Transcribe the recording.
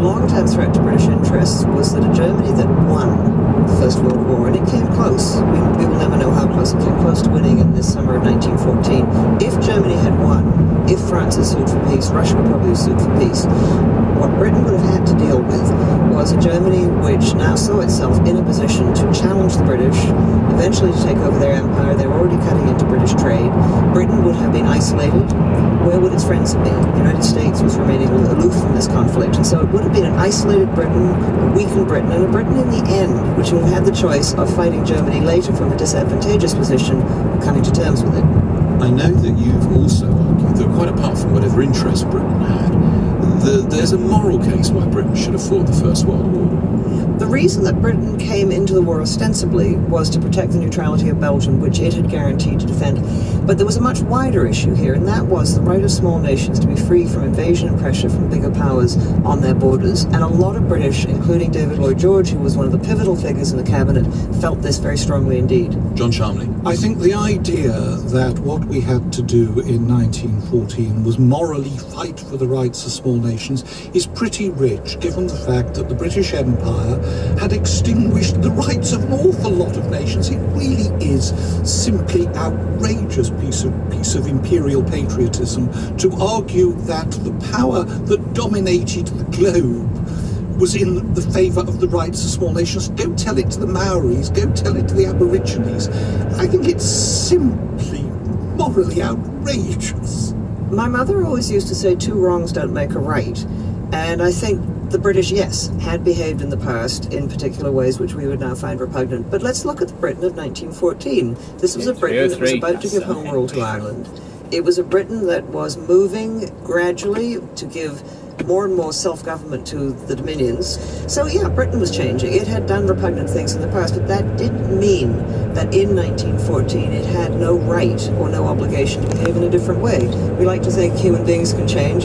the long-term threat to British interests was that a Germany that won the First World War, and it came close. We will never know how close. It came close to winning in this summer of 1914. If Germany had won, if France had sued for peace, Russia would probably have sued for peace. What Britain would have had to deal with was a Germany which now saw itself in a position to challenge the British, eventually to take over their empire. They were already cutting into British trade. Britain would have been isolated. Where would its friends have been? The United States was remaining aloof from this conflict, and so it would have been an isolated Britain, a weakened Britain, and a Britain in the end which would have had the choice of fighting Germany later from a disadvantageous position or coming to terms with it. I know that you've also argued that quite apart from whatever interest Britain had, there's a moral case why Britain should have fought the First World War. The reason that Britain came into the war ostensibly was to protect the neutrality of Belgium, which it had guaranteed to defend. But there was a much wider issue here, and that was the right of small nations to be free from invasion and pressure from bigger powers on their borders. And a lot of British, including David Lloyd George, who was one of the pivotal figures in the cabinet, felt this very strongly indeed. John Sharmley. I think the idea that what we had to do in 1914 was morally fight for the rights of small nations is pretty rich, given the fact that the British Empire had extinguished the rights of an awful lot of nations. It really is simply outrageous piece of imperial patriotism to argue that the power that dominated the globe was in the favour of the rights of small nations. Go tell it to the Maoris, go tell it to the Aborigines. I think it's simply morally outrageous. My mother always used to say 2 wrongs don't make a right, and I think the British, yes, had behaved in the past in particular ways which we would now find repugnant. But let's look at the Britain of 1914. This was a Britain that was about to give home rule to Ireland. It was a Britain that was moving gradually to give more and more self-government to the dominions. So yeah, Britain was changing. It had done repugnant things in the past, but that didn't mean that in 1914 it had no right or no obligation to behave in a different way. We like to think human beings can change.